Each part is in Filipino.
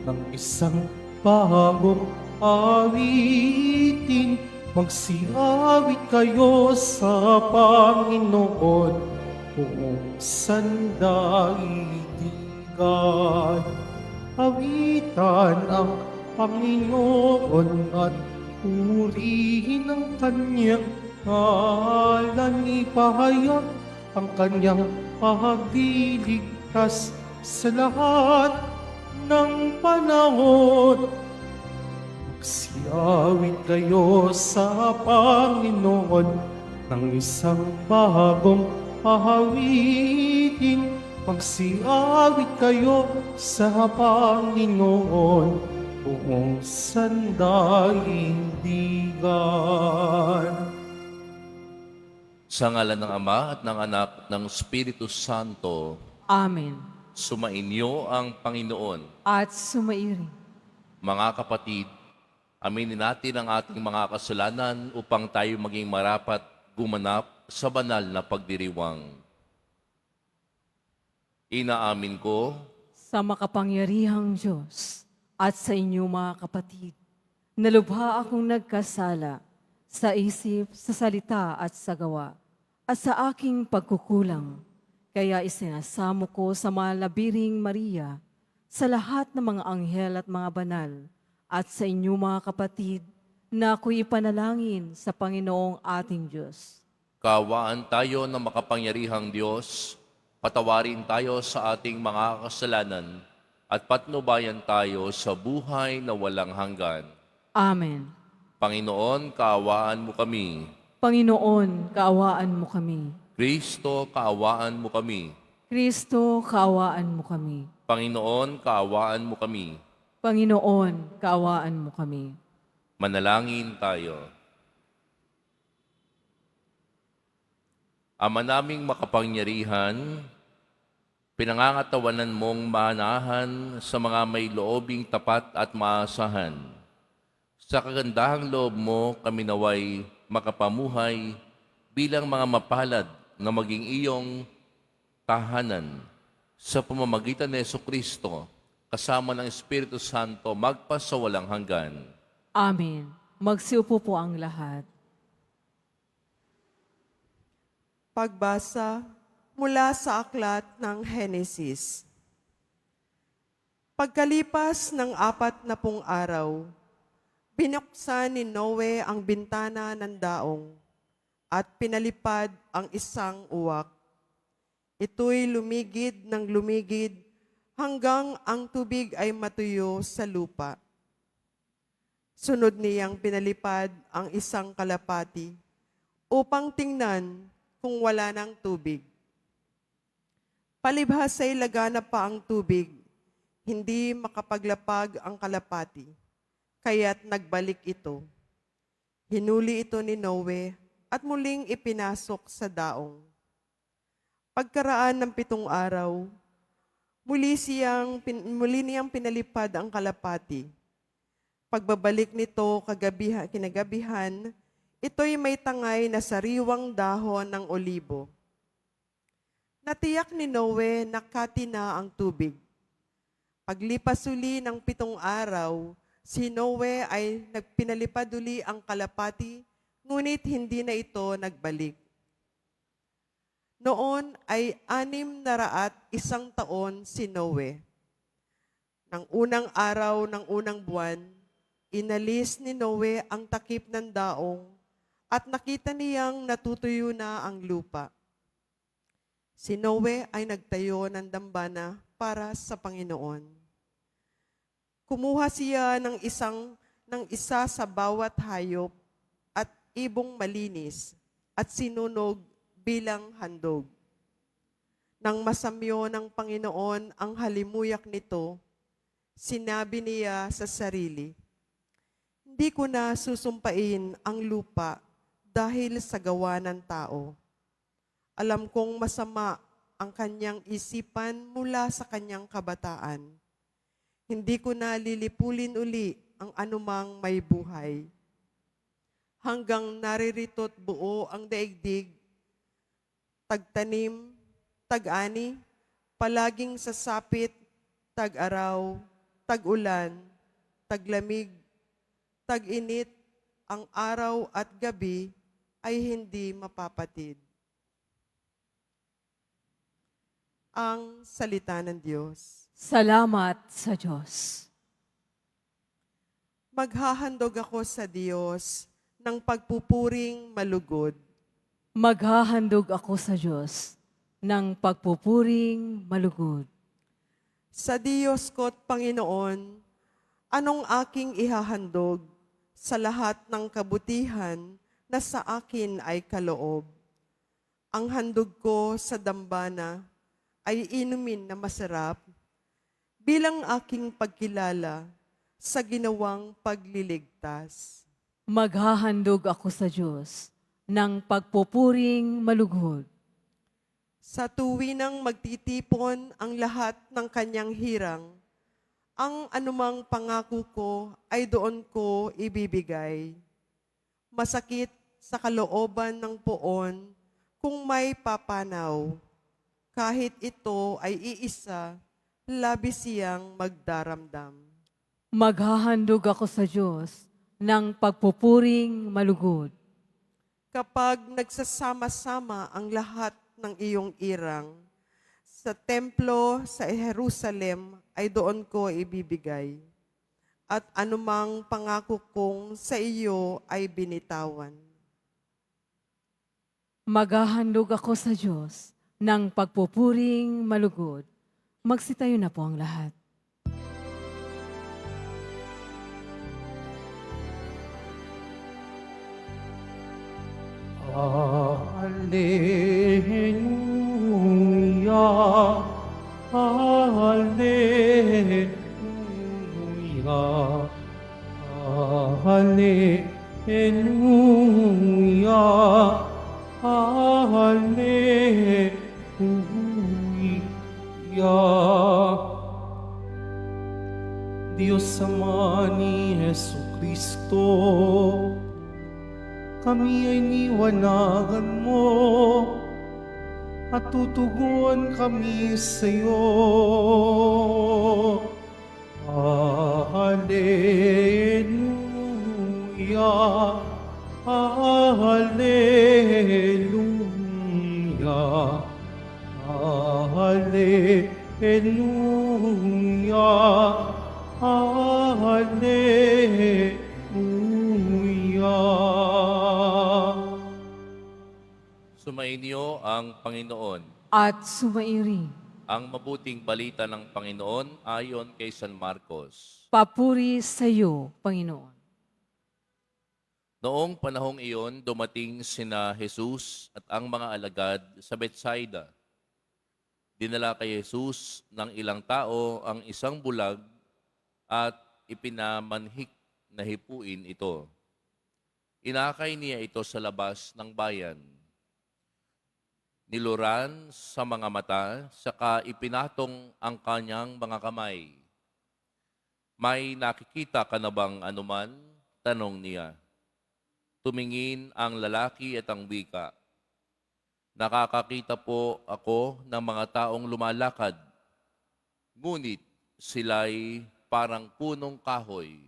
ng isang bagong awitin. Magsiawit kayo sa Panginoon, buong sandaigdigan. Awitan ang Panginoon at purihin ang kanyang ngalan. Ipahayag ang kanyang pagliligtas sa lahat ng panahon. Magsiawit kayo sa Panginoon ng isang bagong awitin. Magsiawit kayo sa Panginoon, buong sandaigdigan. Sa ngalan ng Ama at ng Anak at ng Espiritu Santo, Amen. sumainyo ang Panginoon. At sumairin. Mga kapatid, aminin natin ang ating mga kasalanan upang tayo maging marapat gumanap sa banal na pagdiriwang. Inaamin ko Sa makapangyarihang Diyos at sa inyo mga kapatid, nalubha akong nagkasala sa isip, sa salita at sa gawa, at sa aking pagkukulang. Kaya isinasamo ko sa malabiring Maria, sa lahat ng mga anghel at mga banal, at sa inyo mga kapatid, na ako'y ipanalangin sa Panginoong ating Diyos. kaawaan tayo ng makapangyarihang Diyos, patawarin tayo sa ating mga kasalanan, at patnubayan tayo sa buhay na walang hanggan. Amen. Panginoon, kaawaan mo kami. Panginoon, kaawaan mo kami. Kristo, kaawaan mo kami. Kristo, kaawaan mo kami. Panginoon, kaawaan mo kami. Panginoon, kaawaan mo kami. Manalangin tayo. Ama naming makapangyarihan, pinangangatawanan mong manahan sa mga may loobing tapat at maasahan. Sa kagandahang loob mo, kami naway makapamuhay bilang mga mapalad na maging iyong tahanan sa pamamagitan ni Jesucristo, kasama ng Espiritu Santo, magpasawalang hanggan. Amen. Magsiupo po ang lahat. Pagbasa mula sa aklat ng Henesis. Pagkalipas ng 40 araw, binuksan ni Noe ang bintana ng daong at pinalipad ang isang uwak. Ito'y lumigid ng lumigid hanggang ang tubig ay matuyo sa lupa. Sunod niyang pinalipad ang isang kalapati upang tingnan kung wala ng tubig. Palibhas ay lagana pa ang tubig, hindi makapaglapag ang kalapati, kaya't nagbalik ito. Hinuli ito ni Noe at muling ipinasok sa daong. Pagkaraan ng 7 araw, muli niyang pinalipad ang kalapati. Pagbabalik nito kinagabihan, ito'y may tangay na sariwang dahon ng olibo. Natiyak ni Noe na kati na ang tubig. Paglipas uli ng 7 araw, si Noe ay nagpinalipad uli ang kalapati, ngunit hindi na ito nagbalik. Noon ay 601 taon si Noe. Nang unang araw ng unang buwan, inalis ni Noe ang takip ng daong at nakita niyang natutuyo na ang lupa. Si Noe ay nagtayo ng dambana para sa Panginoon. Kumuha siya ng isa sa bawat hayop at ibong malinis at sinunog bilang handog. Nang masamyo ng Panginoon ang halimuyak nito, sinabi niya sa sarili, "Hindi ko na susumpain ang lupa dahil sa gawa ng tao. Alam kong masama ang kanyang isipan mula sa kanyang kabataan. Hindi ko na lilipulin uli ang anumang may buhay. Hanggang naririto't buo ang daigdig, tagtanim, tag-ani, palaging sasapit, tag-araw, tag-ulan, taglamig, tag-init, ang araw at gabi ay hindi mapapatid. Ang salita ng Diyos. Salamat sa Diyos. Maghahandog ako sa Diyos ng pagpupuring malugod. Maghahandog ako sa Diyos ng pagpupuring malugod. Sa Diyos ko't Panginoon, anong aking ihahandog sa lahat ng kabutihan na sa akin ay kaloob? Ang handog ko sa dambana ay inumin na masarap bilang aking pagkilala sa ginawang pagliligtas. Maghahandog ako sa Diyos ng pagpupuring malugod. Sa tuwinang magtitipon ang lahat ng kanyang hirang, ang anumang pangako ko ay doon ko ibibigay. Masakit sa kalooban ng poon kung may papanaw. Kahit ito ay iisa, labis siyang magdaramdam. Maghahandog ako sa Diyos ng pagpupuring malugod. Kapag nagsasama-sama ang lahat ng iyong irang, sa templo sa Jerusalem ay doon ko ibibigay. At anumang pangako kong sa iyo ay binitawan. Maghahandog ako sa Diyos ng pagpupuring malugod. Magsitayo na po ang lahat. Alleluia, Alleluia, Alleluia, Alleluia. Diyos Ama ni Jesucristo, kami ay niwanagan mo at tutuguan kami sa iyo. Alleluia, Alleluia, Alleluia, Alleluia. Sumainyo ang Panginoon. At sumairing, Ang mabuting balita ng Panginoon ayon kay San Marcos. papuri sa iyo, Panginoon. Noong panahong iyon, dumating sina Jesus at ang mga alagad sa Betsaida. Dinala kay Jesus ng ilang tao ang isang bulag at ipinamanhik na hipuin ito. Inakay niya ito sa labas ng bayan. Niluran sa mga mata, saka ipinatong ang kanyang mga kamay. May nakikita ka na bang anuman? Tanong niya. Tumingin ang lalaki at ang wika. Nakakakita po ako ng mga taong lumalakad, ngunit sila'y parang punong kahoy.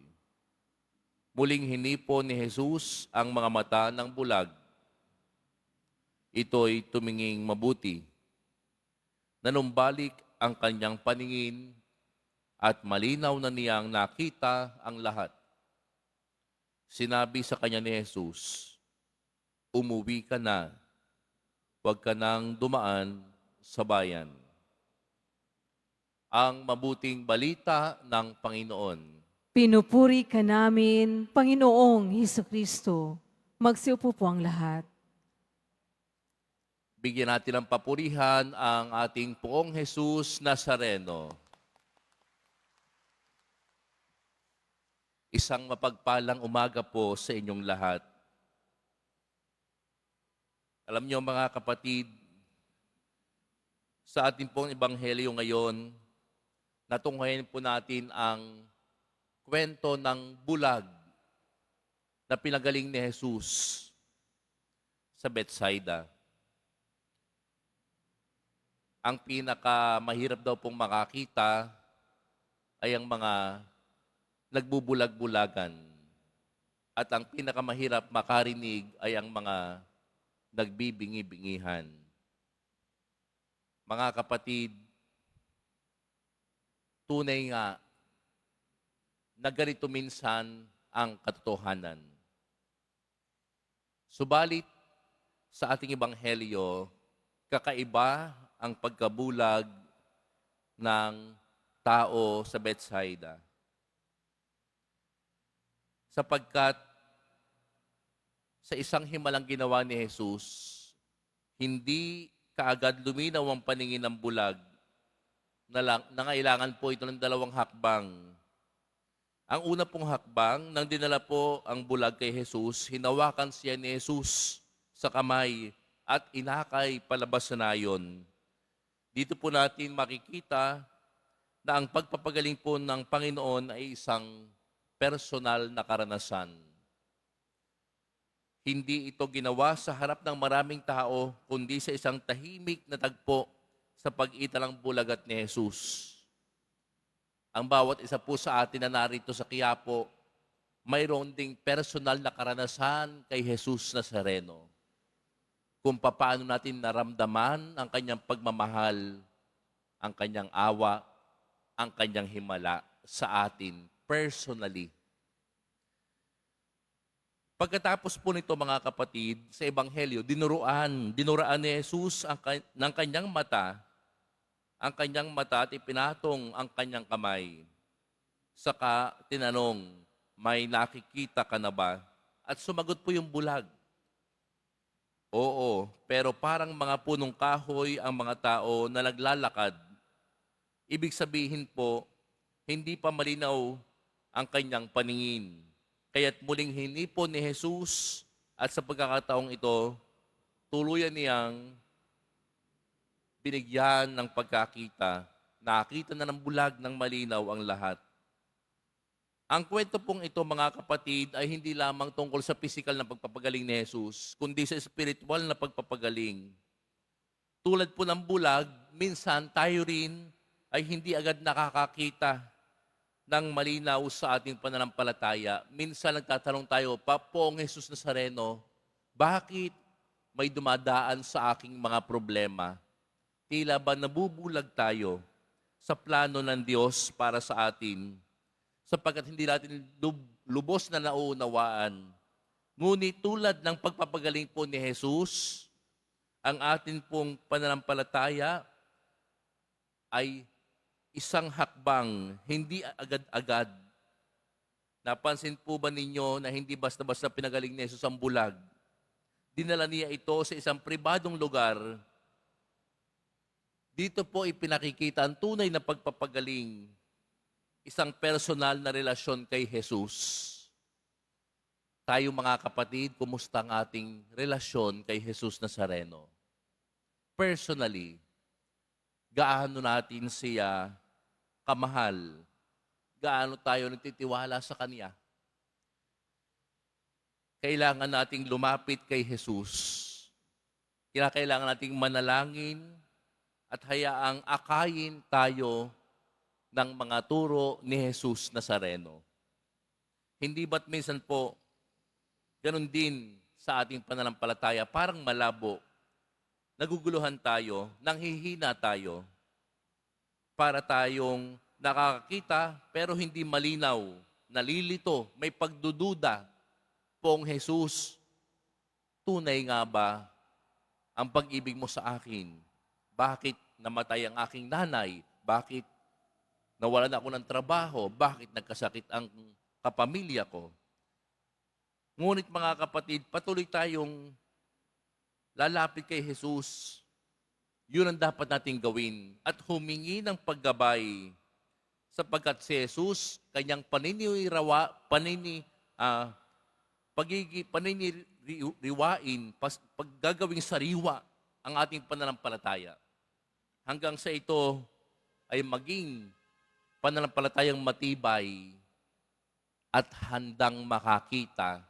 Muling hinipo ni Jesus ang mga mata ng bulag. Ito'y tuminging mabuti. Nanumbalik ang kanyang paningin at malinaw na niyang nakita ang lahat. Sinabi sa kanya ni Jesus, umuwi ka na, huwag ka nang dumaan sa bayan. Ang mabuting balita ng Panginoon. Pinupuri ka namin, Panginoong Hesukristo. Magsiupo po ang lahat. Bigyan natin ng papurihan ang ating Poong Jesus Nazareno. Isang mapagpalang umaga po sa inyong lahat. Alam niyo mga kapatid, sa ating pong ebanghelyo ngayon, natunghayan po natin ang kwento ng bulag na pinagaling ni Jesus sa Betsaida. Ang pinakamahirap daw pong makakita ay ang mga nagbubulag-bulagan. At ang pinakamahirap makarinig ay ang mga nagbibingi-bingihan. Mga kapatid, tunay nga na ganito minsan ang katotohanan. Subalit, sa ating ebanghelyo, kakaiba ang pagkabulag ng tao sa Bethsaida. Sapagkat sa isang himalang ginawa ni Jesus, hindi kaagad luminaw ang paningin ng bulag. Nangailangan po ito ng 2 hakbang. Ang una pong hakbang, nang dinala po ang bulag kay Jesus, hinawakan siya ni Jesus sa kamay at inakay palabas sa nayon. Dito po natin makikita na ang pagpapagaling po ng Panginoon ay isang personal na karanasan. Hindi ito ginawa sa harap ng maraming tao, kundi sa isang tahimik na tagpo sa pag-itan ng bulag at ni Jesus. Ang bawat isa po sa atin na narito sa Quiapo, mayroon ding personal na karanasan kay Jesus Nazareno. Kung paano natin naramdaman ang kanyang pagmamahal, ang kanyang awa, ang kanyang himala sa atin personally. Pagkatapos po nito mga kapatid, sa Ebanghelyo, dinuraan ni Jesus ng kanyang mata at ipinatong ang kanyang kamay. Saka tinanong, may nakikita ka na ba? At sumagot po yung bulag. Oo, pero parang mga punong kahoy ang mga tao na naglalakad. Ibig sabihin po, hindi pa malinaw ang kanyang paningin. Kaya't muling hinipon ni Jesus at sa pagkakataong ito, tuluyan niyang binigyan ng pagkakita. Nakita na ng bulag ng malinaw ang lahat. Ang kwento pong ito, mga kapatid, ay hindi lamang tungkol sa physical na pagpapagaling ni Jesus, kundi sa spiritual na pagpapagaling. Tulad po ng bulag, minsan tayo rin ay hindi agad nakakakita ng malinaw sa ating pananampalataya. Minsan nagtatanong tayo, Papong Jesus Nazareno, bakit may dumadaan sa aking mga problema? Tila ba nabubulag tayo sa plano ng Diyos para sa atin sapagkat hindi natin lubos na nauunawaan. Ngunit tulad ng pagpapagaling po ni Jesus, ang atin pong pananampalataya ay isang hakbang, hindi agad-agad. Napansin po ba ninyo na hindi basta-basta pinagaling ni Jesus ang bulag? Dinala niya ito sa isang pribadong lugar. Dito po ipinakikita ang tunay na pagpapagaling, isang personal na relasyon kay Jesus. Tayo mga kapatid, kumusta ang ating relasyon kay Jesus Nazareno? Personally, gaano natin siya kamahal? Gaano tayo nagtitiwala sa Kanya? Kailangan nating lumapit kay Jesus. Kailangan nating manalangin at hayaang akayin tayo ng mga turo ni Jesus Nazareno. Hindi ba't minsan po, ganun din sa ating pananampalataya, parang malabo, naguguluhan tayo, nanghihina tayo, para tayong nakakakita pero hindi malinaw, nalilito, may pagdududa. Pong Jesus, tunay nga ba ang pag-ibig mo sa akin? Bakit namatay ang aking nanay? Bakit nawalan ako ng trabaho? Bakit nagkasakit ang kapamilya ko? Ngunit mga kapatid, patuloy tayong lalapit kay Jesus. Yun ang dapat nating gawin at humingi ng paggabay sapagkat si Jesus, kanyang pagniniwain, paggagawing sariwa ang ating pananampalataya. Hanggang sa ito ay maging pananampalatayang matibay at handang makakita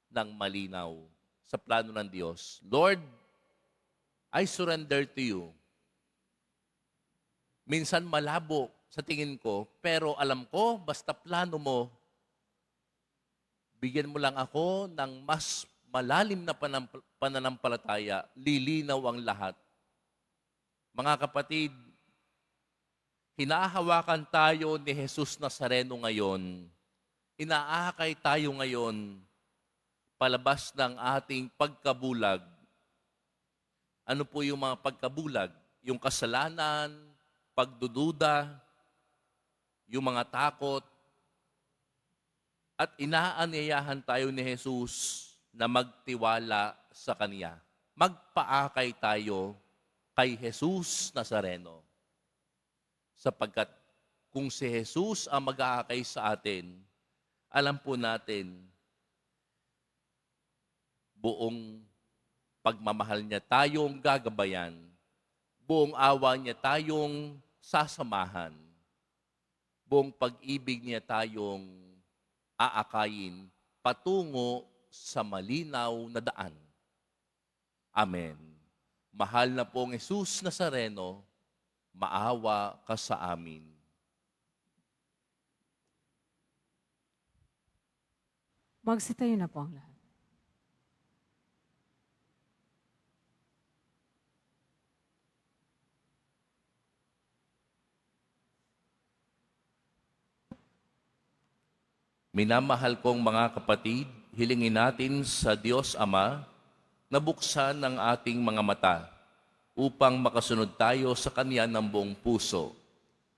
ng malinaw sa plano ng Diyos. Lord, I surrender to you. Minsan malabo sa tingin ko, pero alam ko, basta plano mo, bigyan mo lang ako ng mas malalim na pananampalataya, lilinaw ang lahat. Mga kapatid, hinahawakan tayo ni Jesus Nazareno ngayon. Inaakay tayo ngayon palabas ng ating pagkabulag. Ano po yung mga pagkabulag? Yung kasalanan, pagdududa, yung mga takot, at inaanyayahan tayo ni Jesus na magtiwala sa Kanya. Magpaakay tayo kay Jesus Nazareno. Sapagkat kung si Jesus ang mag-aakay sa atin, alam po natin, buong pagmamahal niya tayong gagabayan, buong awa niya tayong sasamahan, buong pag-ibig niya tayong aakayin patungo sa malinaw na daan. Amen. Mahal na pong Jesus Nazareno, maawa ka sa amin. Magsitayo na po ang lahat. Minamahal kong mga kapatid, hilingin natin sa Diyos Ama na buksan ang ating mga mata upang makasunod tayo sa Kanya ng buong puso.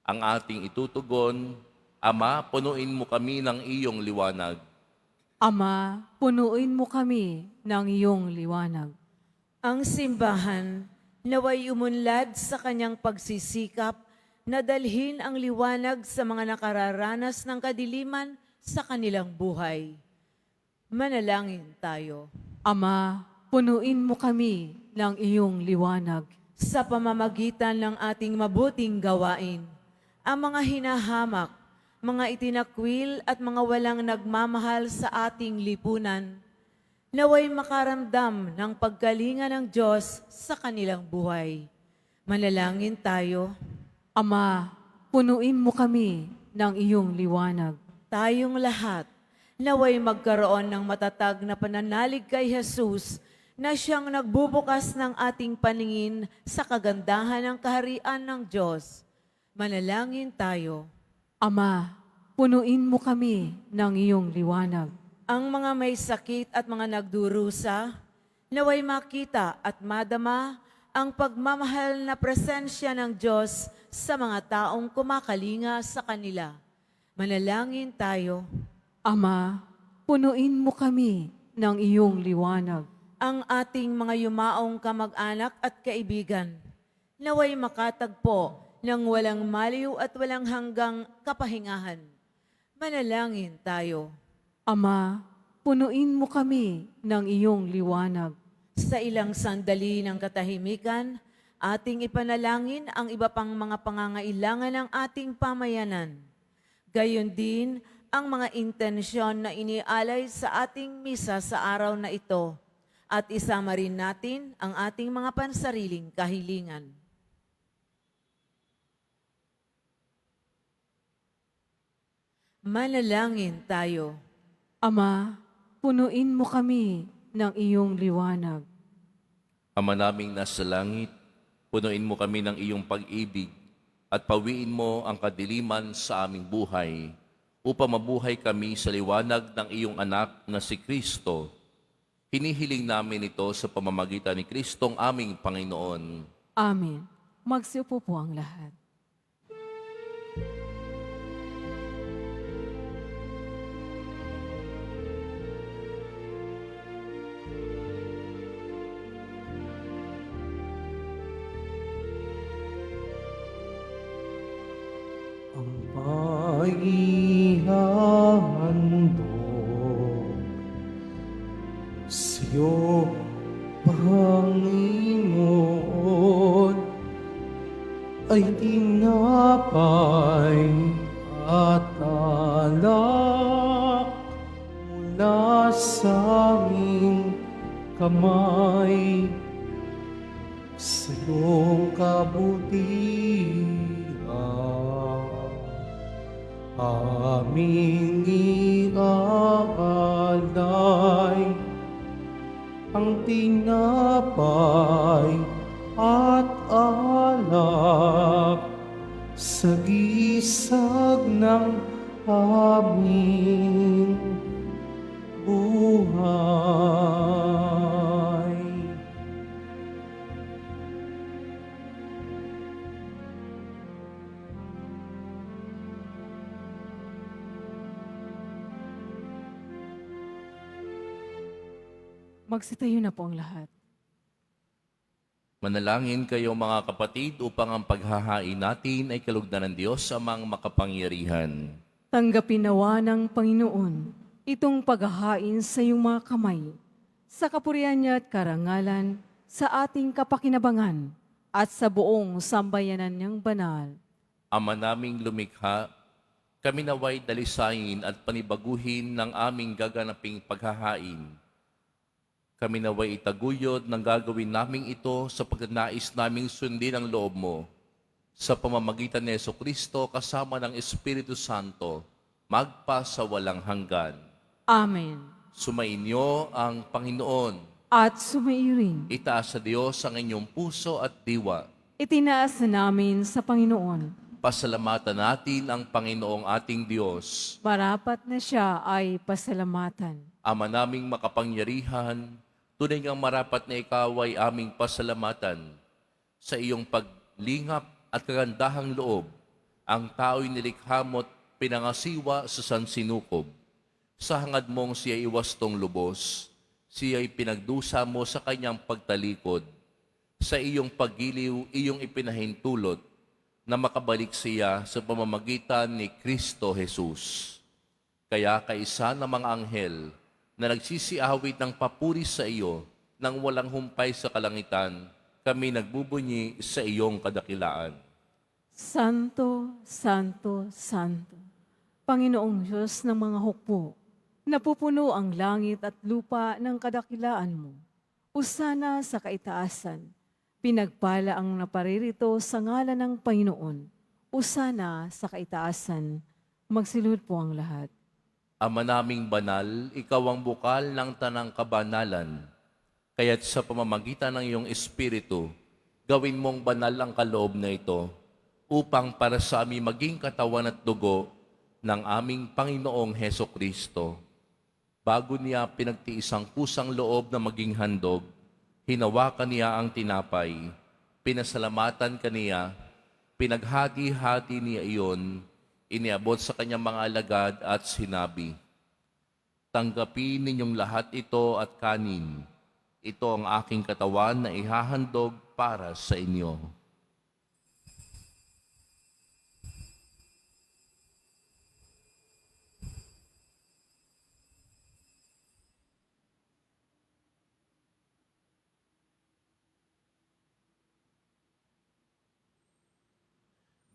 Ang ating itutugon, Ama, punuin mo kami ng iyong liwanag. Ama, punuin mo kami ng iyong liwanag. Ang simbahan naway umunlad sa kanyang pagsisikap na dalhin ang liwanag sa mga nakararanas ng kadiliman sa kanilang buhay. Manalangin tayo. Ama, punuin mo kami ng iyong liwanag. Sa pamamagitan ng ating mabuting gawain, ang mga hinahamak, mga itinakwil at mga walang nagmamahal sa ating lipunan, naway makaramdam ng paggalingan ng Diyos sa kanilang buhay. Manalangin tayo. Ama, punuin mo kami ng iyong liwanag. Tayong lahat naway magkaroon ng matatag na pananalig kay Jesus na siyang nagbubukas ng ating paningin sa kagandahan ng kaharian ng Diyos. Manalangin tayo. Ama, punuin mo kami ng iyong liwanag. Ang mga may sakit at mga nagdurusa, naway makita at madama ang pagmamahal na presensya ng Diyos sa mga taong kumakalinga sa kanila. Manalangin tayo. Ama, punuin mo kami ng iyong liwanag. Ang ating mga yumaong kamag-anak at kaibigan, naway makatagpo ng walang maliw at walang hanggang kapahingahan. Manalangin tayo. Ama, punuin mo kami ng iyong liwanag. Sa ilang sandali ng katahimikan, ating ipanalangin ang iba pang mga pangangailangan ng ating pamayanan. Gayon din ang mga intensyon na inialay sa ating misa sa araw na ito at isama rin natin ang ating mga pansariling kahilingan. Manalangin tayo. Ama, punuin mo kami ng iyong liwanag. Ama naming nasa langit, punuin mo kami ng iyong pag-ibig at pawiin mo ang kadiliman sa aming buhay upang mabuhay kami sa liwanag ng iyong anak na si Kristo. Hinihiling namin ito sa pamamagitan ni Kristong aming Panginoon. Amen. Magsiupo po ang lahat. Ang paihandog sa'yo, Panginoon, ay tinapay at alak mula sa aming kamay sa iyong kabutihan. aming iaalay ang tinapay at alak sa gisag ng aming buhay. Magsitayo na po ang lahat. Manalangin kayo mga kapatid upang ang paghahain natin ay kalugdan ng Diyos amang makapangyarihan. Tanggapin nawa ng Panginoon itong paghahain sa iyong mga kamay, sa kapurihan niya at karangalan, sa ating kapakinabangan, at sa buong sambayanan niyang banal. Ama naming lumikha, kami naway dalisayin at panibaguhin ng aming gaganaping paghahain. Kami naway itaguyod ng gagawin naming ito sa pagnanais naming sundin ang loob mo. Sa pamamagitan ni Jesucristo kasama ng Espiritu Santo, magpa sa walang hanggan. Amen. Sumainyo ang Panginoon. At sumairing, Itaas sa Diyos ang inyong puso at diwa. itinaas na namin sa Panginoon. Pasalamatan natin ang Panginoong ating Diyos. Marapat na siya ay pasalamatan. Ama naming makapangyarihan, tunay ngang marapat na ikaw ay aming pasalamatan. Sa iyong paglingap at kagandahang loob, ang tao'y nilikha mo't pinangasiwa sa sansinukob. Sa hangad mong siya'y iwastong lubos, siya'y pinagdusa mo sa kanyang pagtalikod. Sa iyong paggiliw, iyong ipinahintulot na makabalik siya sa pamamagitan ni Kristo Jesus. Kaya kaisa ng mga anghel na nagsisiawit ng papuri sa iyo nang walang humpay sa kalangitan, kami nagbubunyi sa iyong kadakilaan. Santo, Santo, Santo, Panginoong Diyos ng mga hukbo, napupuno ang langit at lupa ng kadakilaan mo. Usana sa kaitaasan, pinagpala ang naparirito sa ngalan ng Panginoon. Usana sa kaitaasan, magsilud po ang lahat. Ama naming banal, ikaw ang bukal ng tanang kabanalan. Kaya't sa pamamagitan ng iyong Espiritu, gawin mong banal ang kaloob na ito, upang para sa amin maging katawan at dugo ng aming Panginoong Heso Kristo. Bago niya pinagtiis ang kusang loob na maging handog, hinawakan niya ang tinapay, pinasalamatan kaniya, pinaghati-hati niya iyon, iniabot sa kanyang mga alagad at sinabi, "Tanggapin ninyong lahat ito at kanin. Ito ang aking katawan na ihahandog para sa inyo."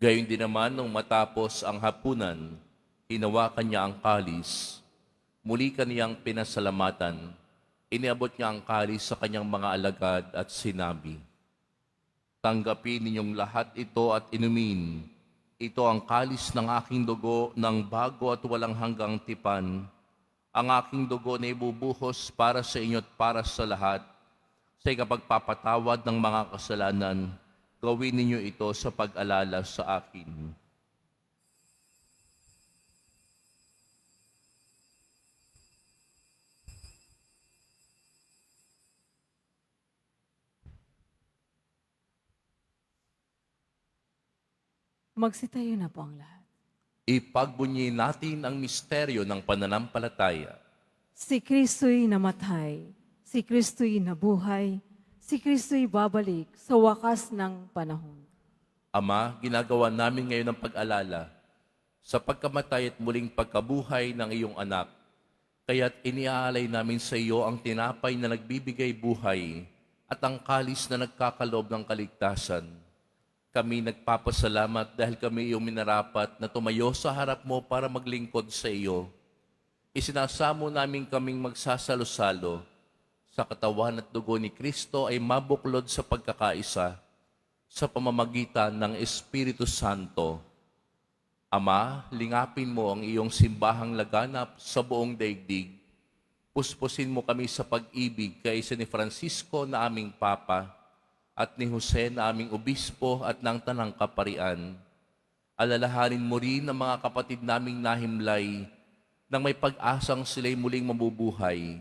Gayon din naman nung matapos ang hapunan, hinawakan niya ang kalis, muli kaniyang pinasalamatan, iniabot niya ang kalis sa kanyang mga alagad at sinabi, "Tanggapin ninyong lahat ito at inumin. Ito ang kalis ng aking dugo ng bago at walang hanggang tipan. Ang aking dugo na ibubuhos para sa inyo at para sa lahat, sa ikapagpapatawad ng mga kasalanan. Gawin ninyo ito sa pag-alala sa akin." Magsitayo na po ang lahat. Ipagbunyi natin ang misteryo ng pananampalataya. Si Kristo'y namatay, si Kristo'y nabuhay, si Kristo'y babalik sa wakas ng panahon. Ama, ginagawa namin ngayon ang pag-alala sa pagkamatay at muling pagkabuhay ng iyong anak. Kaya't iniaalay namin sa iyo ang tinapay na nagbibigay buhay at ang kalis na nagkakaloob ng kaligtasan. Kami nagpapasalamat dahil kami iyong minarapat na tumayo sa harap mo para maglingkod sa iyo. Isinasamo namin kaming magsasalo-salo sa katawan at dugo ni Kristo ay mabuklod sa pagkakaisa sa pamamagitan ng Espiritu Santo. Ama, lingapin mo ang iyong simbahang laganap sa buong daigdig. Puspusin mo kami sa pag-ibig kay ni Francisco na aming Papa at ni Jose na aming Obispo at ng Tanang Kaparian. Alalahanin mo rin ang mga kapatid naming nahimlay nang may pag-asang sila'y muling mabubuhay.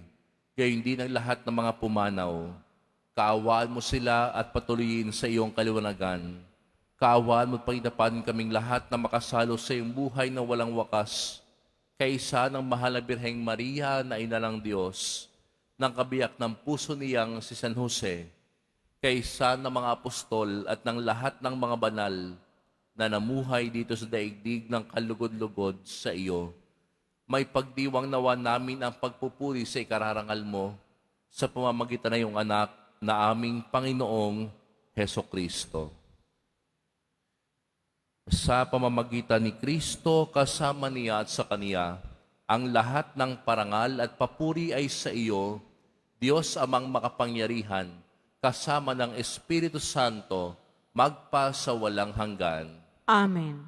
Gayon din ang lahat ng mga pumanaw. Kaawaan mo sila at patuloyin sa iyong kaliwanagan. Kaawaan mo at pagdapan kaming lahat na makasalo sa iyong buhay na walang wakas. Kaisa ng mahal na Birheng Maria na ina ng Diyos, ng kabiyak ng puso niyang si San Jose, kaisa ng mga apostol at ng lahat ng mga banal na namuhay dito sa daigdig ng kalugod-lugod sa iyo. May pagdiwang nawa namin ang pagpupuri sa ikararangal mo sa pamamagitan ng iyong anak na aming Panginoong Heso Kristo. Sa pamamagitan ni Kristo, kasama niya at sa Kaniya, ang lahat ng parangal at papuri ay sa iyo, Diyos amang makapangyarihan, kasama ng Espiritu Santo, magpa sa walang hanggan. Amen.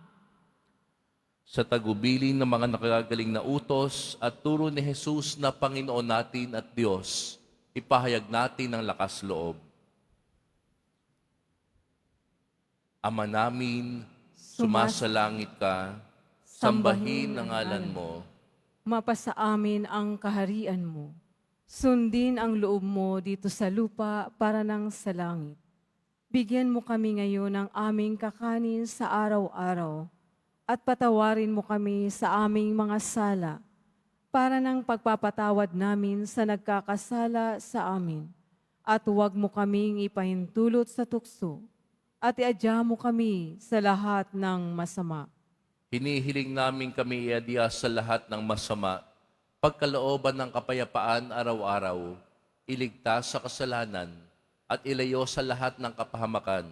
Sa tagubilin ng mga nakagagaling na utos at turo ni Jesus na Panginoon natin at Diyos, ipahayag natin ang lakas loob. Ama namin, sumasalangit ka, sambahin ang ngalan mo. Mapasa amin ang kaharian mo. Sundin ang loob mo dito sa lupa para nang sa langit. Bigyan mo kami ngayon ng aming kakanin sa araw-araw at patawarin mo kami sa aming mga sala para ng pagpapatawad namin sa nagkakasala sa amin. At huwag mo kaming ipahintulot sa tukso at iadya mo kami sa lahat ng masama. Hinihiling namin kami iadya sa lahat ng masama, pagkalooban ng kapayapaan araw-araw, iligtas sa kasalanan, at ilayo sa lahat ng kapahamakan,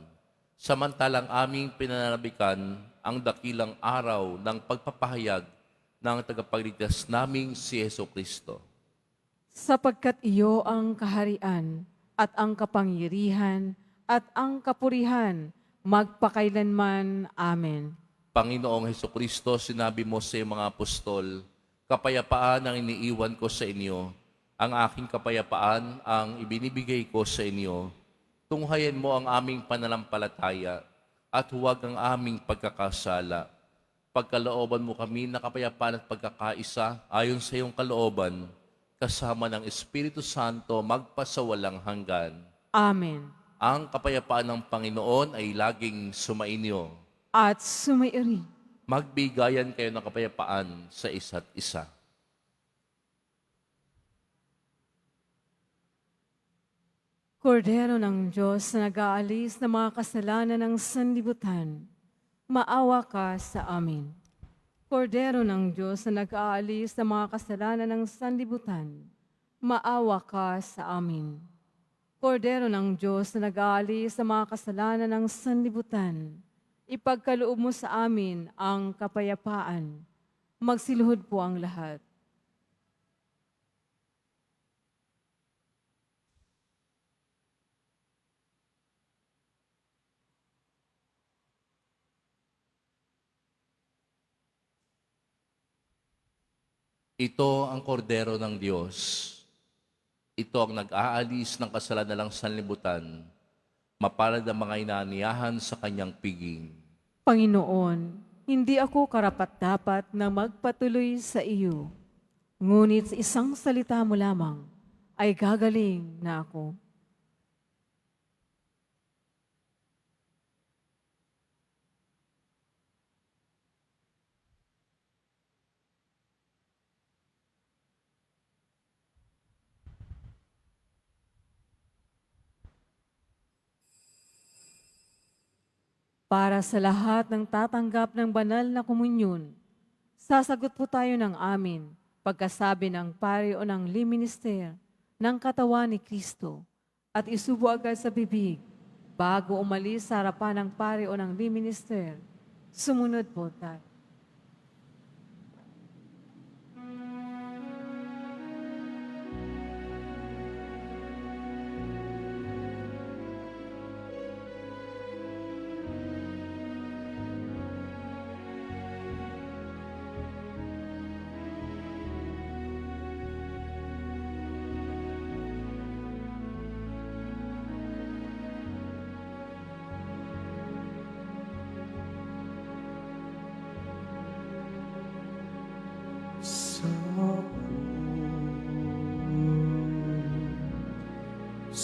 samantalang aming pinananabikan ang dakilang araw ng pagpapahayag ng tagapagligtas naming si Yesu Kristo. Sapagkat iyo ang kaharian at ang kapangyarihan at ang kapurihan magpakailanman. Amen. Panginoong Heso Kristo, sinabi mo sa iyong mga apostol, kapayapaan ang iniiwan ko sa inyo, ang aking kapayapaan ang ibinibigay ko sa inyo. Tunghayan mo ang aming pananampalataya at huwag ang aming pagkakasala. Pagkalooban mo kami na kapayapaan at pagkakaisa ayon sa iyong kalooban, kasama ng Espiritu Santo magpasawalang hanggan. Amen. Ang kapayapaan ng Panginoon ay laging sumainyo. At sumairi. Magbigayan kayo ng kapayapaan sa isa't isa. Kordero ng Diyos na nag-aalis ng mga kasalanan ng sanlibutan, maawa ka sa amin. Kordero ng Diyos na nag-aalis ng mga kasalanan ng sanlibutan, maawa ka sa amin. Kordero ng Diyos na nag-aalis ng mga kasalanan ng sanlibutan, ipagkaloob mo sa amin ang kapayapaan. Magsiluhod po ang lahat. Ito ang kordero ng Diyos. Ito ang nag-aalis ng kasalanan ng sanlibutan. Mapalad ang mga inaaniyahan sa kanyang piging. Panginoon, hindi ako karapat-dapat na magpatuloy sa iyo. Ngunit sa isang salita mo lamang ay gagaling na ako. Para sa lahat ng tatanggap ng banal na komunyon, sasagot po tayo ng amin pagkasabi ng pari o ng liminister ng katawan ni Kristo at isubo agad sa bibig bago umalis sa harapan ng pari o ng liminister. Sumunod po tayo.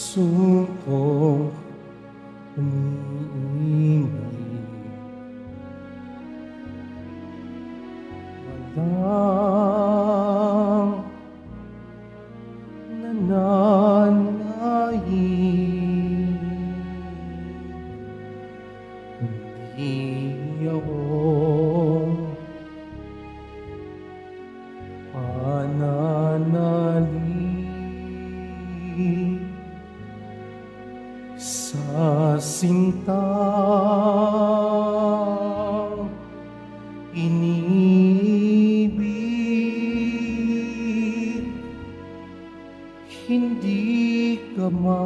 pusong umiimay. Walang nananaig, kundi akong pananalig sa sintang inibig. Hindi ka man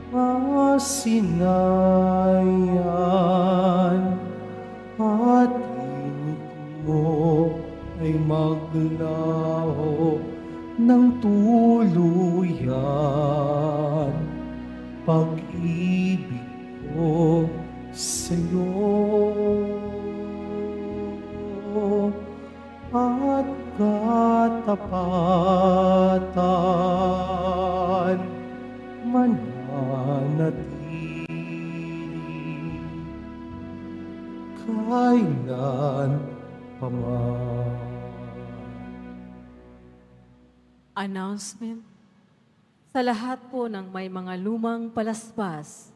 masinayan at himig mo ay maglaho ng tuluyan. Pag-ibig ko sa'yo at katapatan mananatili kailan paman. Announcement. Sa lahat po ng may mga lumang palaspas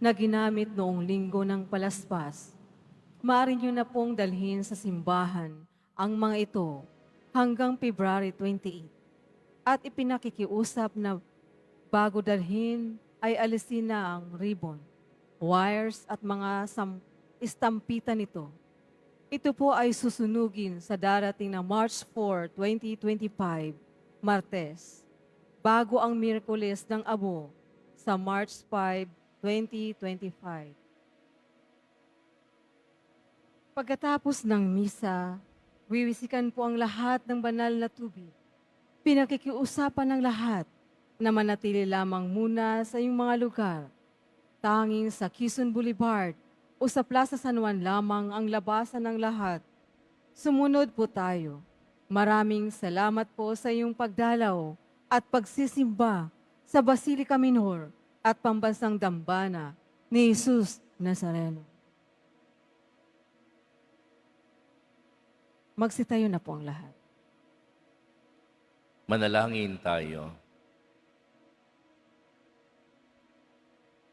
na ginamit noong linggo ng palaspas, maaari nyo na pong dalhin sa simbahan ang mga ito hanggang February 28. At ipinakikiusap na bago dalhin ay alisin na ang ribbon, wires at mga estampita nito. Ito po ay susunugin sa darating na March 4, 2025, Martes, bago ang Miyerkules ng Abo sa March 5, 2025. Pagkatapos ng misa, wiwisikan po ang lahat ng banal na tubig. Pinakikiusapan ng lahat na manatili lamang muna sa iyong mga lugar. Tanging sa Quezon Boulevard o sa Plaza San Juan lamang ang labasan ng lahat. Sumunod po tayo. Maraming salamat po sa iyong pagdalaw at pagsisimba sa Basilica Minor at Pambansang Dambana ni Jesus Nazareno. Magsitayo na po ang lahat. Manalangin tayo.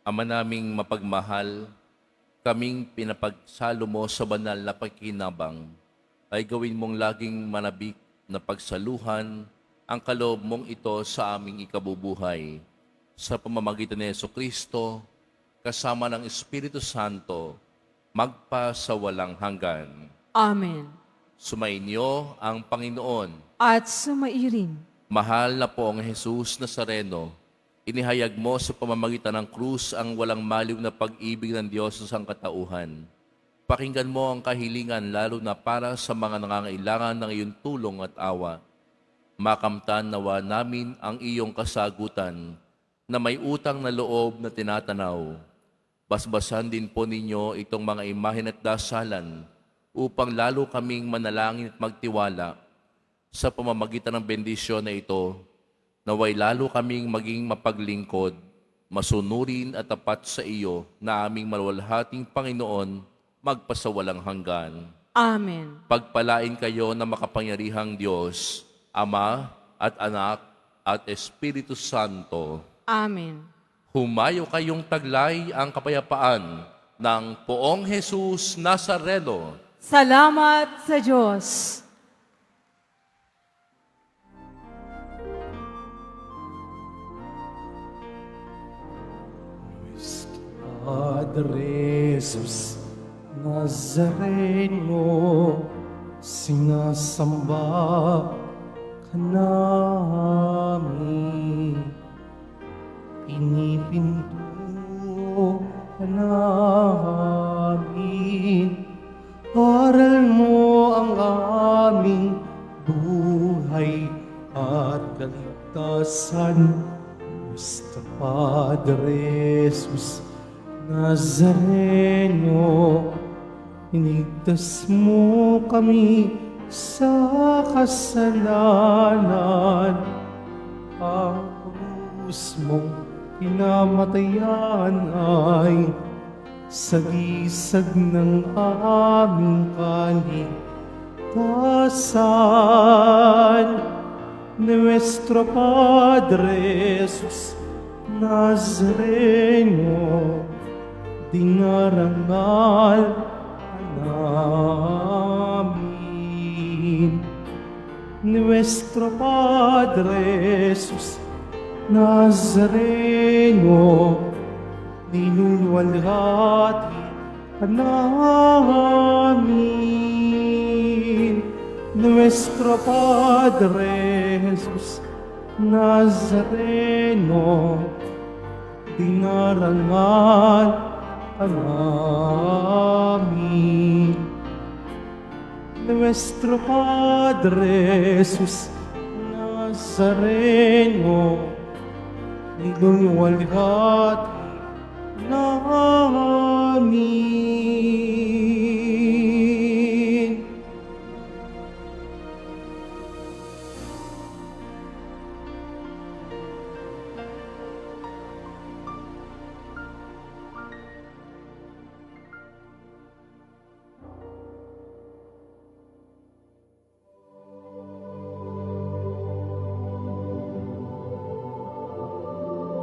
Ama naming mapagmahal, kaming pinapagsalo mo sa banal na pakinabang, ay gawin mong laging manabik na pagsaluhan ang kaloob mong ito sa aming ikabubuhay. Sa pamamagitan ni Jesucristo, kasama ng Espiritu Santo, magpa sa walang hanggan. Amen. Sumainyo ang Panginoon. At sumairin. Mahal na poong Jesus Nazareno, inihayag mo sa pamamagitan ng krus ang walang maliw na pag-ibig ng Diyos sa sangkatauhan. Pakinggan mo ang kahilingan lalo na para sa mga nangangailangan ng iyong tulong at awa. Makamtan nawa namin ang iyong kasagutan na may utang na loob na tinatanaw. Basbasan din po ninyo itong mga imahen at dasalan upang lalo kaming manalangin at magtiwala sa pamamagitan ng bendisyon na ito, naway lalo kaming maging mapaglingkod, masunurin at tapat sa iyo na aming maluwalhating Panginoon, magpasawalang hanggan. Amen. Pagpalain kayo ng makapangyarihang Diyos, Ama at Anak at Espiritu Santo. Amen. Humayo kayong taglay ang kapayapaan ng poong Jesus Nazareno. Salamat sa Diyos. Padre Jesus Nazareno, sinasamba ka namin. Pinipinto ka namin. Aral mo ang aming buhay at kaligtasan. Basta Padre Jesus Nazareno, inigtas mo kami sa kasalanan. Ang krus mong pinamatayan ay sagisag ng aming kaligtasan. Nuestro Padre Jesus Nazareno, dinarangal ka namin. Nuestro Padre Jesus Nazareno, niluluwalhati ka namin. Nuestro Padre Jesus Nazareno, dinarangal ka namin. Nuestro Padre Jesus Nazareno, niluluwalhati namin.